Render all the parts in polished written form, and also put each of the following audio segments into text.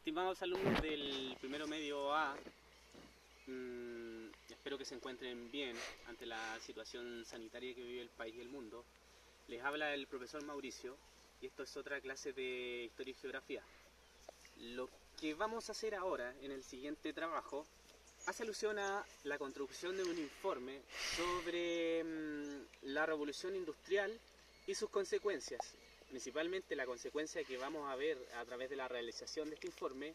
Estimados alumnos del primero medio A, espero que se encuentren bien ante la situación sanitaria que vive el país y el mundo. Les habla el profesor Mauricio y esto es otra clase de Historia y Geografía. Lo que vamos a hacer ahora en el siguiente trabajo hace alusión a la construcción de un informe sobre la revolución industrial y sus consecuencias. Principalmente la consecuencia que vamos a ver a través de la realización de este informe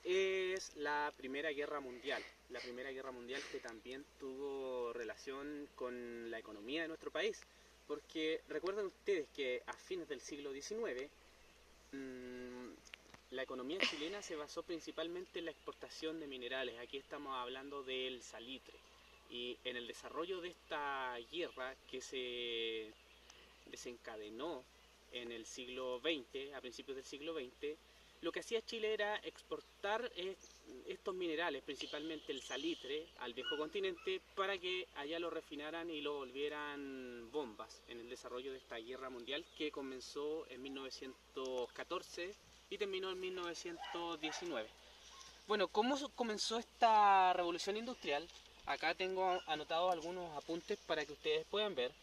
es la Primera Guerra Mundial. La Primera Guerra Mundial que también tuvo relación con la economía de nuestro país, porque recuerden ustedes que a fines del siglo XIX la economía chilena se basó principalmente en la exportación de minerales. Aquí estamos hablando del salitre. Y en el desarrollo de esta guerra que se desencadenó en el siglo XX, a principios del siglo XX, lo que hacía Chile era exportar estos minerales, principalmente el salitre, al viejo continente para que allá lo refinaran y lo volvieran bombas en el desarrollo de esta guerra mundial que comenzó en 1914 y terminó en 1919. Bueno, ¿cómo comenzó esta revolución industrial? Acá tengo anotados algunos apuntes para que ustedes puedan ver.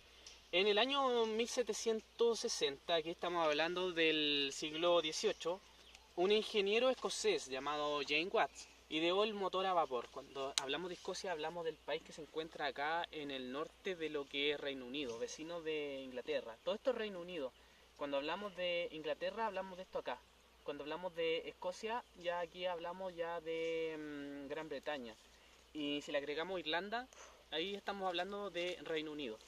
En el año 1760, aquí estamos hablando del siglo XVIII, un ingeniero escocés llamado James Watt ideó el motor a vapor. Cuando hablamos de Escocia hablamos del país que se encuentra acá en el norte de lo que es Reino Unido, vecino de Inglaterra. Todo esto es Reino Unido. Cuando hablamos de Inglaterra hablamos de esto acá. Cuando hablamos de Escocia ya aquí hablamos ya de Gran Bretaña. Y si le agregamos Irlanda, ahí estamos hablando de Reino Unido.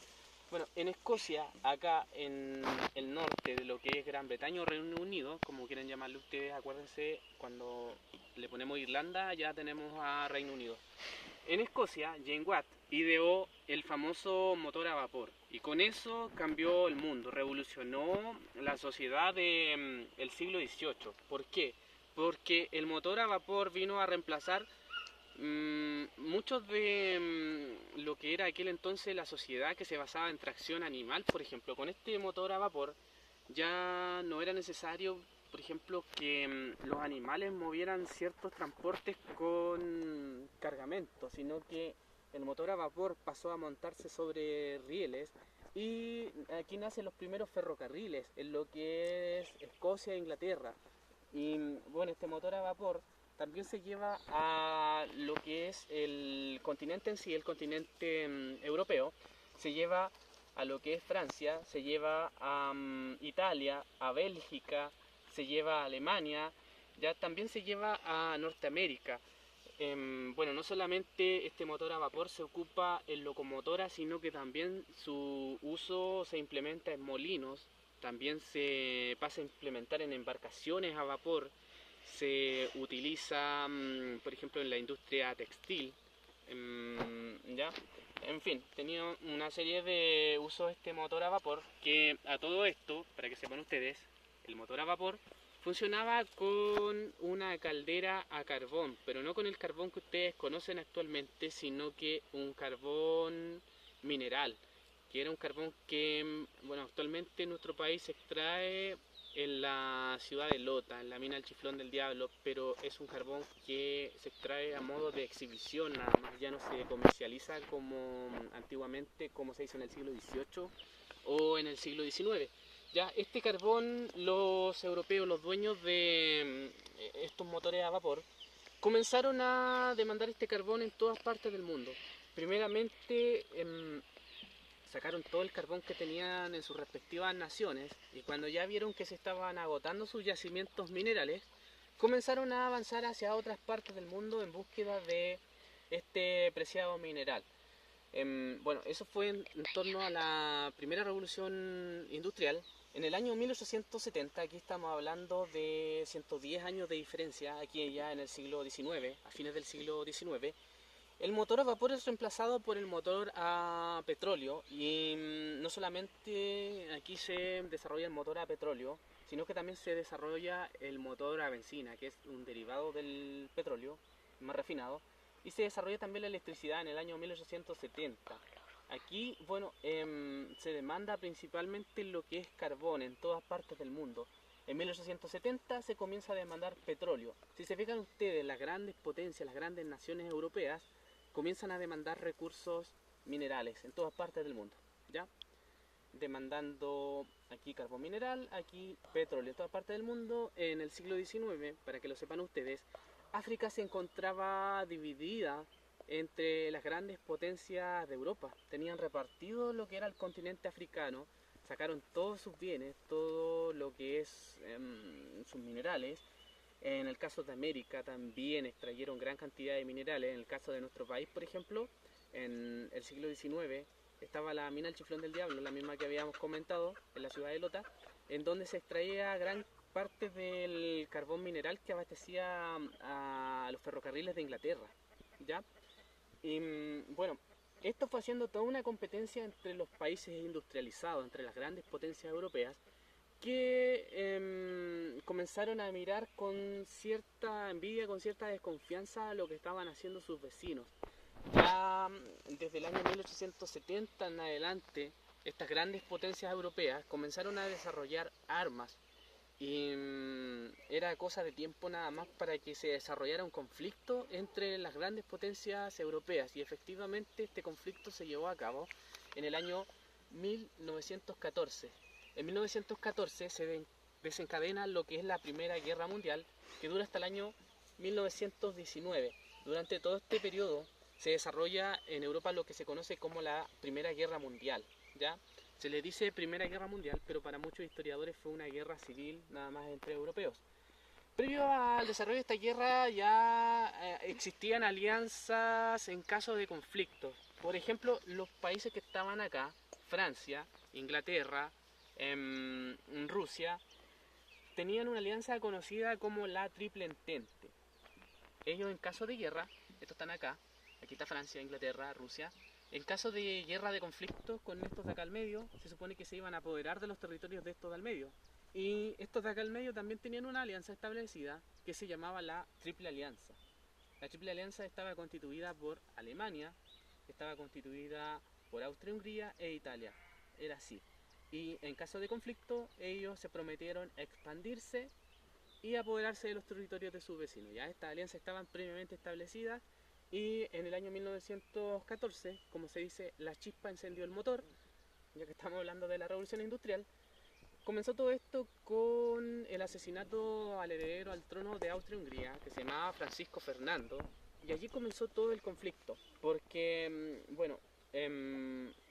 Bueno, en Escocia, acá en el norte de lo que es Gran Bretaña o Reino Unido, como quieran llamarlo ustedes, acuérdense, cuando le ponemos Irlanda ya tenemos a Reino Unido. En Escocia, James Watt ideó el famoso motor a vapor y con eso cambió el mundo, revolucionó la sociedad del siglo XVIII. ¿Por qué? Porque el motor a vapor vino a reemplazar muchos de lo que era aquel entonces la sociedad que se basaba en tracción animal. Por ejemplo, con este motor a vapor ya no era necesario, por ejemplo, que los animales movieran ciertos transportes con cargamento, sino que el motor a vapor pasó a montarse sobre rieles y aquí nacen los primeros ferrocarriles en lo que es Escocia e Inglaterra. Y bueno, este motor a vapor también se lleva a lo que es el continente en sí, el continente europeo, se lleva a lo que es Francia, se lleva a Italia, a Bélgica, se lleva a Alemania, ya también se lleva a Norteamérica. Bueno, no solamente este motor a vapor se ocupa en locomotoras, sino que también su uso se implementa en molinos, también se pasa a implementar en embarcaciones a vapor, se utiliza, por ejemplo, en la industria textil, ¿ya? En fin, tenía una serie de usos este motor a vapor, que a todo esto, para que sepan ustedes, el motor a vapor funcionaba con una caldera a carbón, pero no con el carbón que ustedes conocen actualmente, sino que un carbón mineral, que era un carbón que, bueno, actualmente en nuestro país se extrae en la ciudad de Lota, en la mina del Chiflón del Diablo, pero es un carbón que se extrae a modo de exhibición, nada más, ya no se comercializa como antiguamente, como se hizo en el siglo XVIII o en el siglo XIX. Ya este carbón, los europeos, los dueños de estos motores a vapor, comenzaron a demandar este carbón en todas partes del mundo. Primeramente, sacaron todo el carbón que tenían en sus respectivas naciones y cuando ya vieron que se estaban agotando sus yacimientos minerales, comenzaron a avanzar hacia otras partes del mundo en búsqueda de este preciado mineral. Bueno, eso fue en torno a la primera revolución industrial. En el año 1870, aquí estamos hablando de 110 años de diferencia, aquí ya en el siglo XIX, a fines del siglo XIX, el motor a vapor es reemplazado por el motor a petróleo y no solamente aquí se desarrolla el motor a petróleo, sino que también se desarrolla el motor a benzina, que es un derivado del petróleo más refinado, y se desarrolla también la electricidad en el año 1870. Aquí, bueno, se demanda principalmente lo que es carbón en todas partes del mundo. En 1870 se comienza a demandar petróleo. Si se fijan ustedes, las grandes potencias, las grandes naciones europeas comienzan a demandar recursos minerales en todas partes del mundo, ¿ya? Demandando aquí carbón mineral, aquí petróleo en todas partes del mundo. En el siglo XIX, para que lo sepan ustedes, África se encontraba dividida entre las grandes potencias de Europa. Tenían repartido lo que era el continente africano, sacaron todos sus bienes, todo lo que es sus minerales. En el caso de América también extrayeron gran cantidad de minerales. En el caso de nuestro país, por ejemplo, en el siglo XIX estaba la mina El Chiflón del Diablo, la misma que habíamos comentado, en la ciudad de Lota, en donde se extraía gran parte del carbón mineral que abastecía a los ferrocarriles de Inglaterra, ¿ya? Y bueno, esto fue haciendo toda una competencia entre los países industrializados, entre las grandes potencias europeas, que comenzaron a mirar con cierta envidia, con cierta desconfianza lo que estaban haciendo sus vecinos. Ya desde el año 1870 en adelante, estas grandes potencias europeas comenzaron a desarrollar armas y era cosa de tiempo nada más para que se desarrollara un conflicto entre las grandes potencias europeas, y efectivamente este conflicto se llevó a cabo en el año 1914. En 1914 se desencadena lo que es la Primera Guerra Mundial, que dura hasta el año 1919. Durante todo este periodo se desarrolla en Europa lo que se conoce como la Primera Guerra Mundial, ¿ya? Se le dice Primera Guerra Mundial, pero para muchos historiadores fue una guerra civil nada más entre europeos. Previo al desarrollo de esta guerra ya existían alianzas en caso de conflictos. Por ejemplo, los países que estaban acá, Francia, Inglaterra, Rusia, tenían una alianza conocida como la Triple Entente. Ellos en caso de guerra, estos están acá, aquí está Francia, Inglaterra, Rusia. En caso de guerra, de conflictos con estos de acá al medio, se supone que se iban a apoderar de los territorios de estos de al medio. Y estos de acá al medio también tenían una alianza establecida que se llamaba la Triple Alianza. La Triple Alianza estaba constituida por Alemania, estaba constituida por Austria-Hungría e Italia. Era así. Y en caso de conflicto, ellos se prometieron expandirse y apoderarse de los territorios de sus vecinos. Ya estas alianzas estaban previamente establecidas. Y en el año 1914, como se dice, la chispa encendió el motor, ya que estamos hablando de la revolución industrial. Comenzó todo esto con el asesinato al heredero al trono de Austria-Hungría, que se llamaba Francisco Fernando, y allí comenzó todo el conflicto, porque, bueno,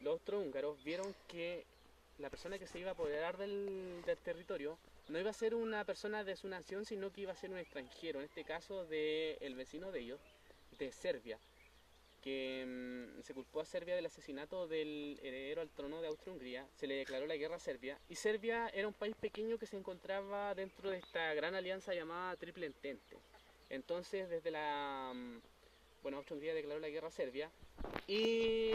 los austrohúngaros vieron que la persona que se iba a apoderar del territorio no iba a ser una persona de su nación, sino que iba a ser un extranjero, en este caso del vecino de ellos, de Serbia, que se culpó a Serbia del asesinato del heredero al trono de Austria-Hungría. Se le declaró la guerra a Serbia, y Serbia era un país pequeño que se encontraba dentro de esta gran alianza llamada Triple Entente. Entonces desde bueno, Austria-Hungría declaró la guerra a Serbia, y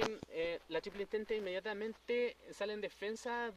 la Triple Entente inmediatamente sale en defensa